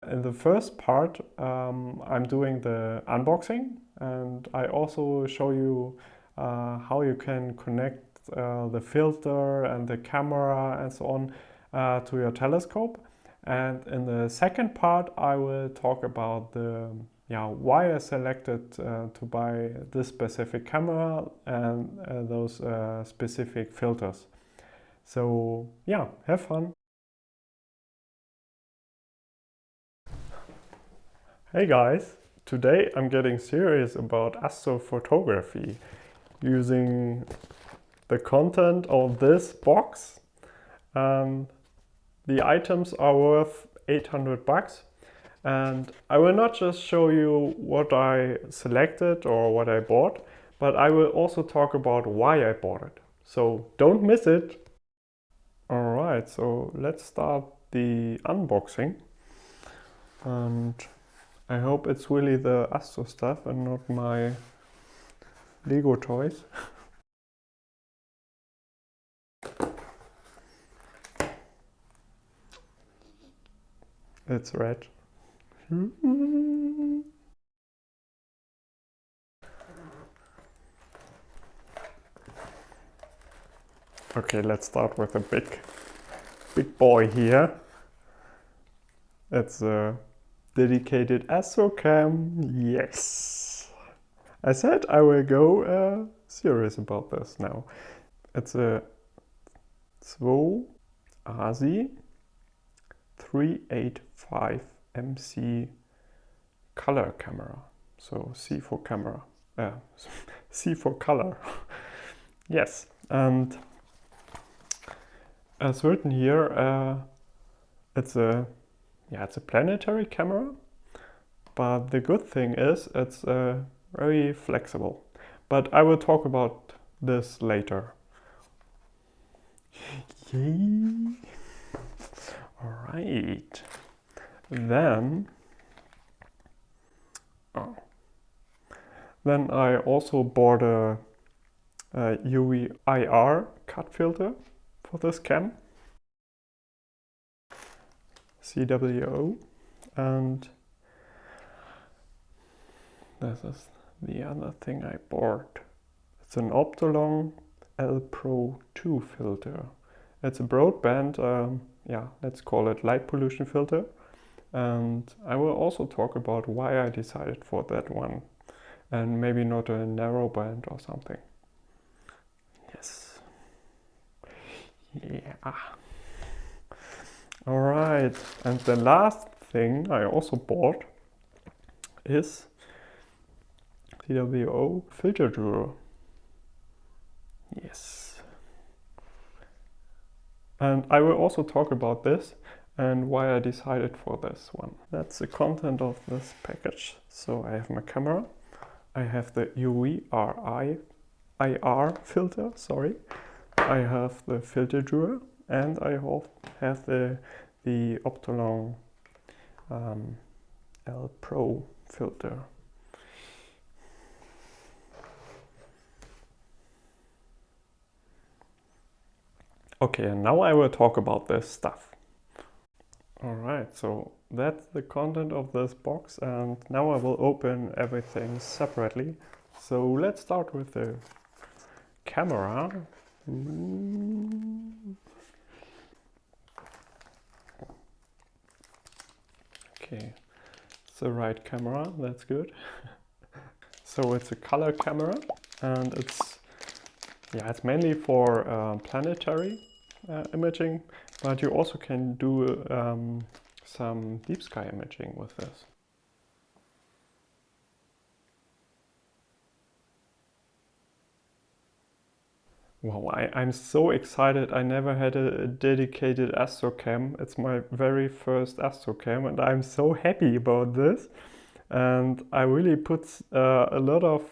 In the first part, I'm doing the unboxing, and I also show you how you can connect the filter and the camera and so on to your telescope. And in the second part, I will talk about the why I selected to buy this specific camera and those specific filters. So yeah, have fun. Hey guys, today I'm getting serious about astrophotography using the content of this box. And the items are worth 800 bucks. And I will not just show you what I selected or what I bought, but I will also talk about why I bought it. So don't miss it. Alright, so let's start the unboxing. And I hope it's really the Astro stuff and not my Lego toys. It's red. Okay, let's start with a big boy here. It's a dedicated Astro cam. Yes! I said I will go serious about this now. It's a ZWO Asi 385 MC color camera. So C for camera. C for color. Yes, and as written here, it's a planetary camera, but the good thing is it's very flexible. But I will talk about this later. Yay! All right. Then I also bought a UV IR cut filter for this cam, ZWO, and this is the other thing I bought. It's an Optolong L Pro 2 filter. It's a broadband, let's call it light pollution filter. And I will also talk about why I decided for that one and maybe not a narrow band or something. Yes. Yeah. All right. And the last thing I also bought is ZWO filter drawer. Yes. And I will also talk about this and why I decided for this one. That's the content of this package. So I have my camera, I have the UV IR filter, sorry. I have the filter drawer, and I have the Optolong L Pro filter. Okay, and now I will talk about this stuff. Alright, so that's the content of this box, and now I will open everything separately. So let's start with the camera. Okay, it's the right camera, that's good. So it's a color camera, and it's mainly for planetary imaging, but you also can do some deep sky imaging with this. Wow, I'm so excited. I never had a dedicated Astrocam. It's my very first Astrocam, and I'm so happy about this. And I really put a lot of,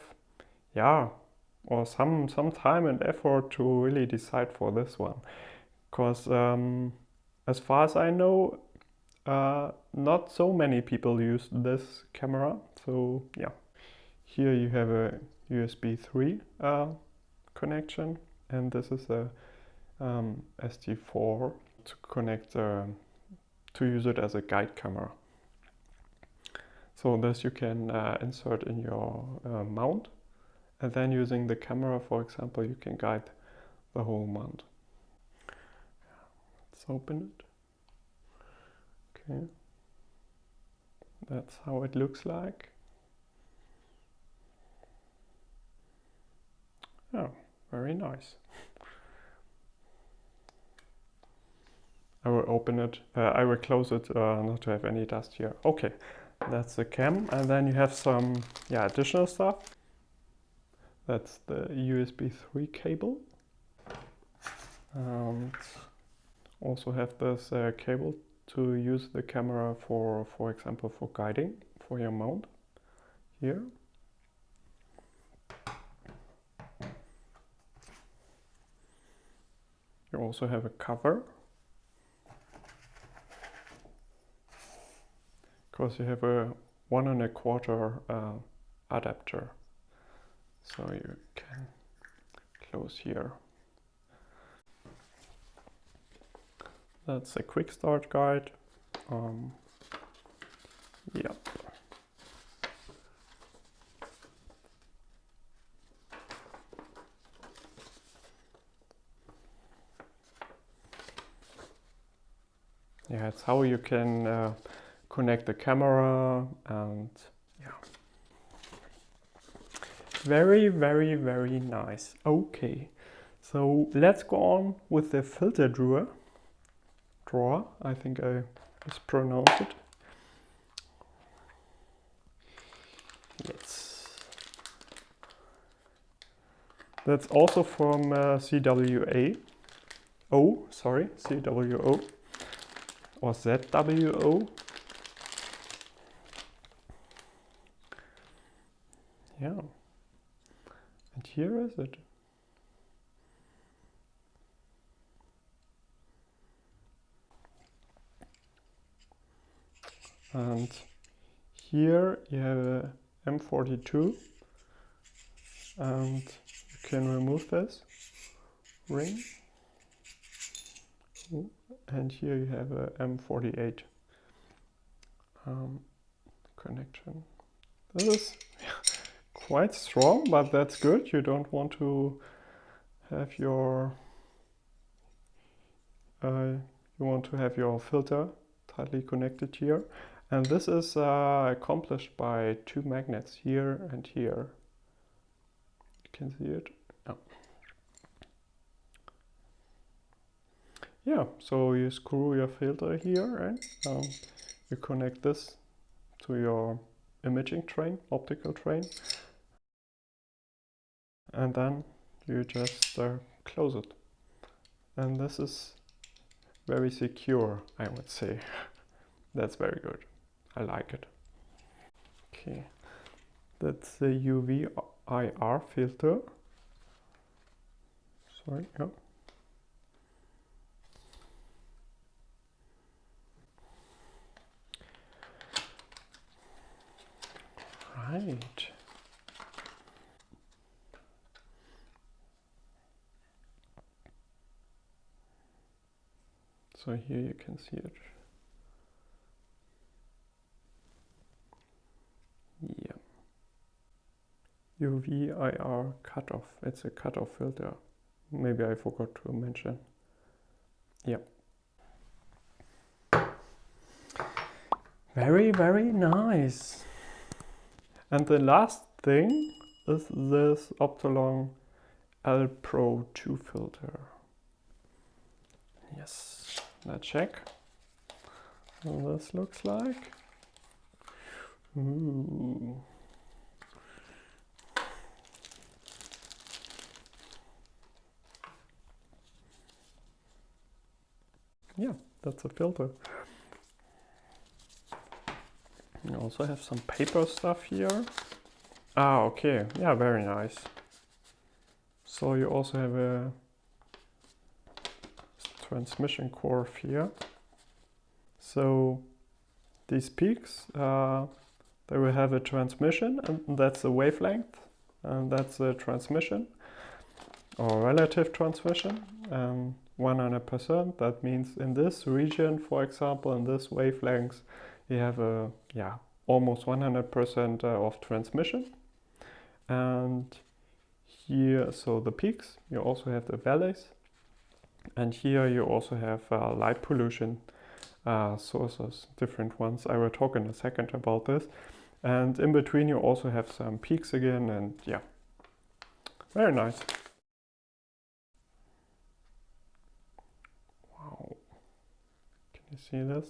or some time and effort to really decide for this one. Because as far as I know, not so many people use this camera. So yeah, here you have a USB 3 connection, and this is a SD4 to connect to use it as a guide camera. So this you can insert in your mount, and then using the camera, for example, you can guide the whole mount. Let's open it. Okay, that's how it looks like. Oh, very nice. I will open it, I will close it not to have any dust here. Okay, that's the cam, and then you have some additional stuff. That's the USB 3 cable. And also have this cable to use the camera for example, for guiding for your mount here. You also have a cover, because you have a 1 1/4 adapter, so you can close here. That's a quick start guide. Yeah. Yeah, it's how you can connect the camera, and yeah. Very, very, very nice. Okay, so let's go on with the filter drawer. I think I mispronounced it. Yes. That's also from ZWO, ZWO or ZWO. Yeah. And here is it. And here you have a M42, and you can remove this ring. And here you have a M48 connection. This is quite strong, but that's good. You don't want to have your filter tightly connected here. And this is accomplished by 2 magnets here and here. You can see it. Oh. Yeah, so you screw your filter here, and you connect this to your imaging train, optical train, and then you just close it. And this is very secure, I would say. That's very good. I like it. Okay, that's the UV IR filter. Sorry, yeah. Right. So here you can see it. Yeah. UV IR cutoff. It's a cutoff filter. Maybe I forgot to mention. Yeah. Very, very nice. And the last thing is this Optolong L Pro 2 filter. Yes, let's check how this looks like. Ooh. Yeah, that's a filter. You also have some paper stuff here. Ah, okay. Yeah, very nice. So you also have a transmission curve here. So these peaks, they will have a transmission, and that's the wavelength, and that's the transmission or relative transmission. 100%. That means in this region, for example, in this wavelength, you have a almost 100% of transmission. And here, so the peaks, you also have the valleys. And here you also have light pollution sources, different ones. I will talk in a second about this. And in between you also have some peaks again, and yeah, very nice. Wow, can you see this?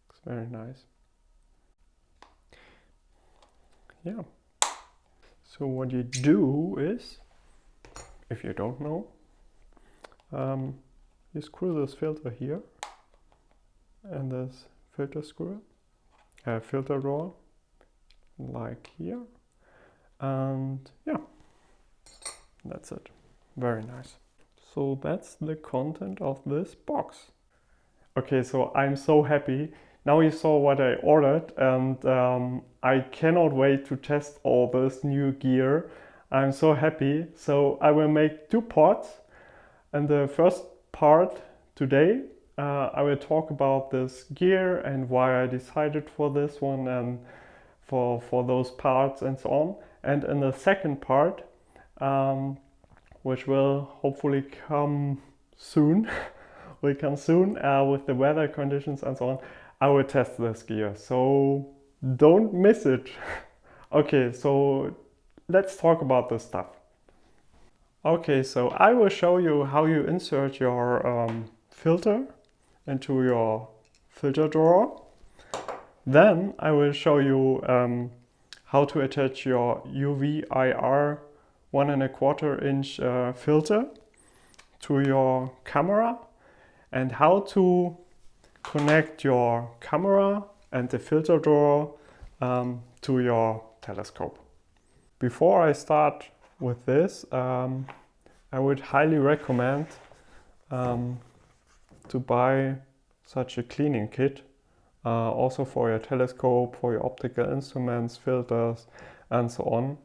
It's very nice. Yeah. So what you do is, if you don't know, you screw this filter here and this filter screw, filter drawer, like here, and yeah, that's it. Very nice. So that's the content of this box. Okay, so I'm so happy. Now you saw what I ordered, and I cannot wait to test all this new gear. I'm so happy. So I will make 2 parts. And the first part today, I will talk about this gear and why I decided for this one and for those parts and so on. And in the second part, which will hopefully come soon, with the weather conditions and so on, I will test this gear. So don't miss it. Okay, so let's talk about this stuff. Okay, so I will show you how you insert your filter into your filter drawer. Then I will show you how to attach your UV IR 1¼ inch filter to your camera, and how to connect your camera and the filter drawer to your telescope. Before I start with this, I would highly recommend to buy such a cleaning kit, also for your telescope, for your optical instruments, filters, and so on.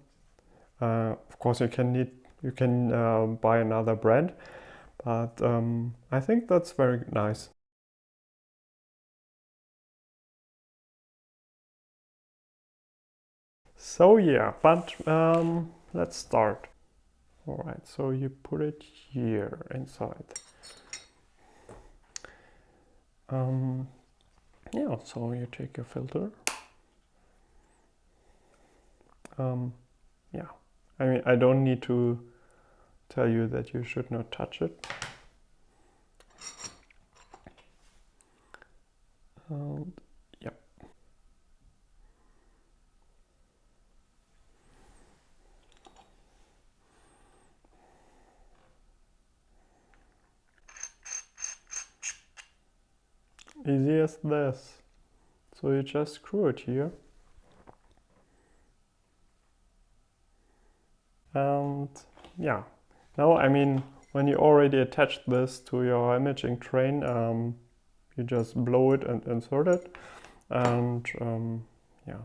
Of course, you can buy another brand, but I think that's very nice. So yeah, but let's start. All right, so you put it here inside. Yeah, so you take your filter. Yeah, I mean, I don't need to tell you that you should not touch it. And yeah. Easy as this. So you just screw it here. And yeah, now I mean, when you already attached this to your imaging train, you just blow it and insert it. And yeah.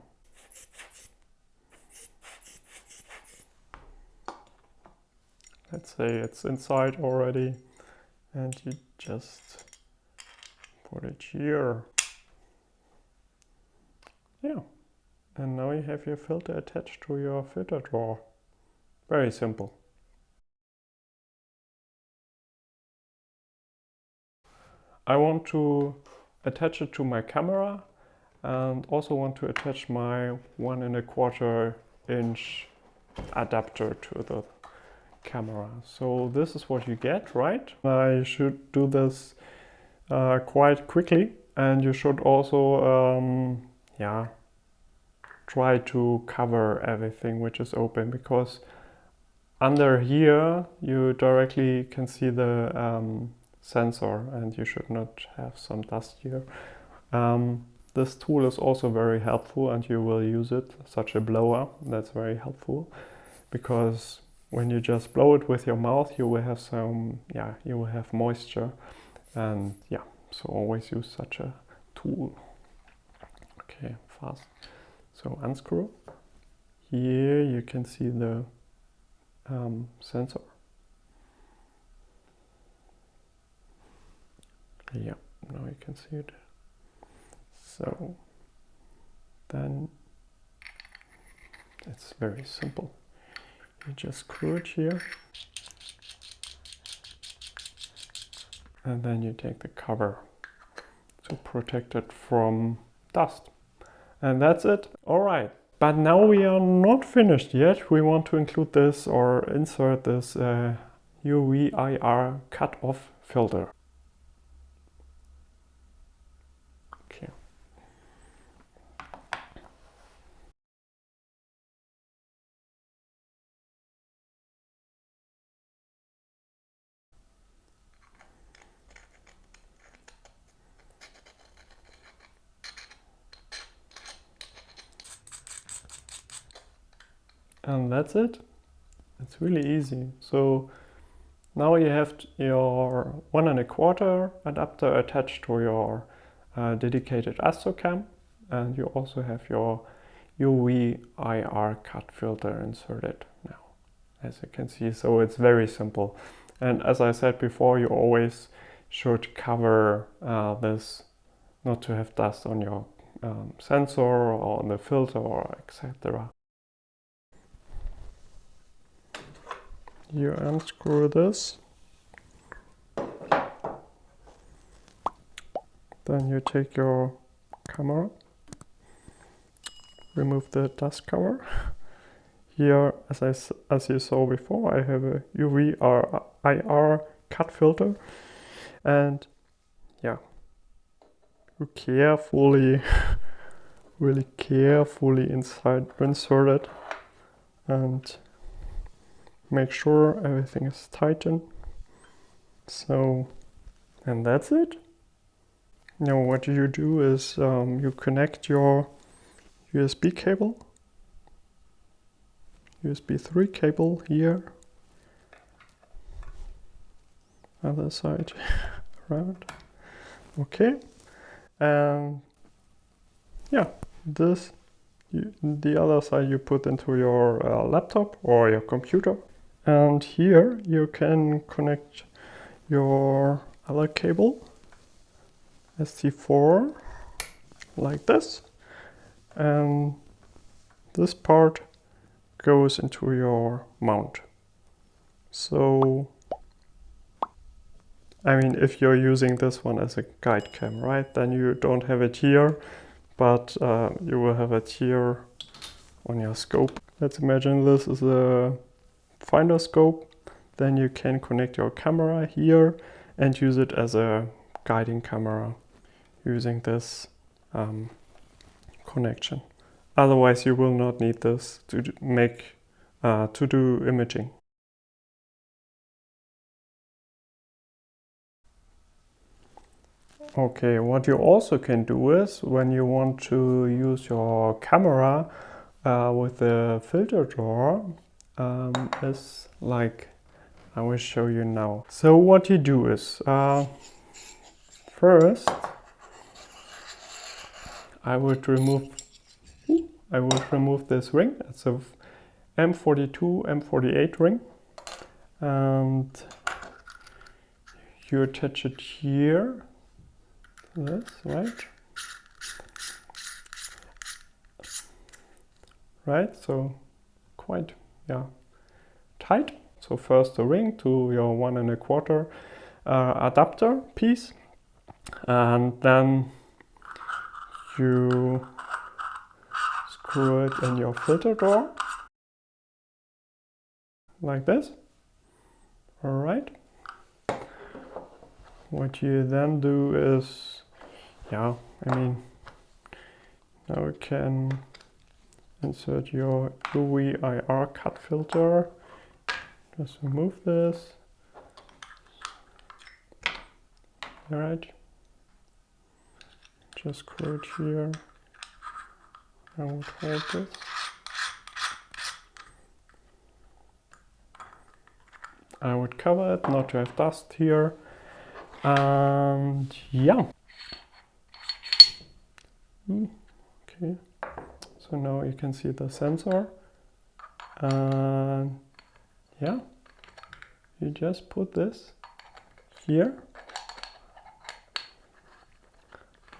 Let's say it's inside already, and you just put it here. Yeah, and now you have your filter attached to your filter drawer. Very simple. I want to attach it to my camera and also want to attach my 1¼ inch adapter to the camera. So this is what you get, right? I should do this quite quickly, and you should also yeah, try to cover everything which is open, because under here you directly can see the sensor, and you should not have some dust here. This tool is also very helpful, and you will use it, such a blower. That's very helpful, because when you just blow it with your mouth, you will have some, yeah, you will have moisture, and yeah, so always use such a tool. Okay, fast. So unscrew. Here you can see the sensor. Yeah, now you can see it. So then it's very simple. You just screw it here, and then you take the cover to protect it from dust. And that's it. All right. But now we are not finished yet. We want to include this or insert this UV IR cutoff filter. Okay. And that's it. It's really easy. So now you have your 1 1/4 adapter attached to your dedicated Astro cam, and you also have your UV IR cut filter inserted now, as you can see. So it's very simple. And as I said before, you always should cover this, not to have dust on your sensor or on the filter or etc. You unscrew this, then you take your camera, remove the dust cover. Here, as you saw before, I have a UV IR cut filter, and yeah, you carefully, really carefully insert it, and make sure everything is tightened. So, and that's it. Now what you do is you connect your USB cable, USB 3 cable here, other side around. Okay, and yeah, this the other side you put into your laptop or your computer, and here you can connect your other cable, ST4, like this, and this part goes into your mount. So, I mean, if you're using this one as a guide cam, right, then you don't have it here, but you will have it here on your scope. Let's imagine this is a finder scope. Then you can connect your camera here and use it as a guiding camera using this connection. Otherwise, you will not need this to do imaging. Okay, what you also can do is when you want to use your camera with the filter drawer, is like I will show you now. So what you do is first I would remove this ring. It's a M42, M48 ring, and you attach it here. This, right, so quite tight. So first the ring to your 1 1/4 adapter piece, and then you screw it in your filter drawer like this. All right, what you then do is, I mean, now you can insert your UV IR cut filter. Just remove this. All right. Just screw it here. I would hold this. I would cover it, not to have dust here. And yeah. Okay. So now you can see the sensor. And yeah, you just put this here.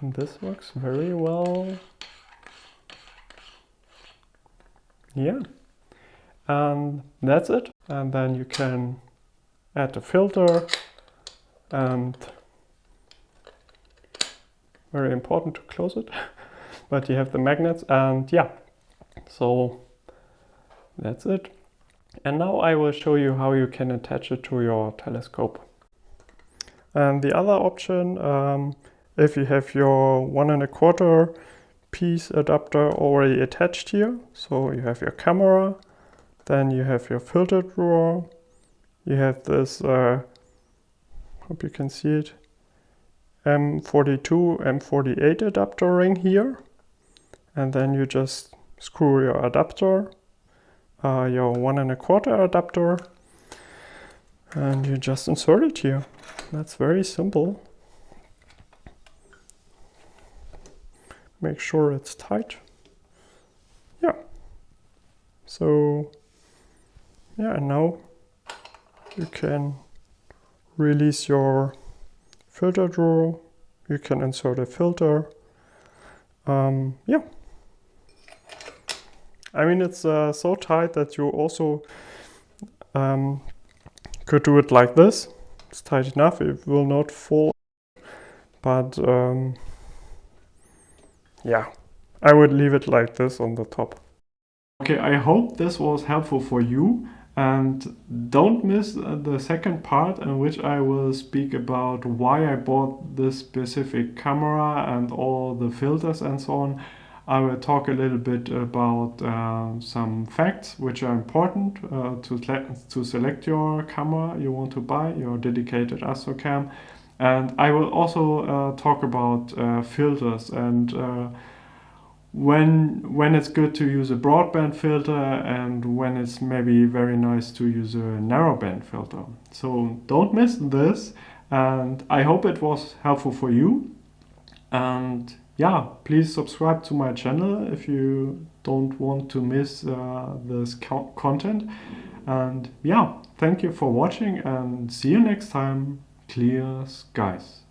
And this works very well. Yeah, and that's it. And then you can add the filter, and very important to close it. But you have the magnets, and yeah, so that's it. And now I will show you how you can attach it to your telescope. And the other option, if you have your 1¼ piece adapter already attached here, so you have your camera, then you have your filter drawer, you have this, hope you can see it, M42, M48 adapter ring here, and then you just screw your adapter, your 1¼ adapter, and you just insert it here. That's very simple. Make sure it's tight. Yeah. So yeah, and now you can release your filter drawer. You can insert a filter. Yeah. I mean, it's so tight that you also could do it like this. It's tight enough, it will not fall. But yeah, I would leave it like this on the top. Okay, I hope this was helpful for you, and don't miss the second part in which I will speak about why I bought this specific camera and all the filters and so on. I will talk a little bit about some facts which are important to select your camera you want to buy, your dedicated Astrocam. And I will also talk about filters and when it's good to use a broadband filter and when it's maybe very nice to use a narrowband filter. So don't miss this, and I hope it was helpful for you. And yeah, please subscribe to my channel if you don't want to miss this content. And yeah, thank you for watching, and see you next time. Clear skies.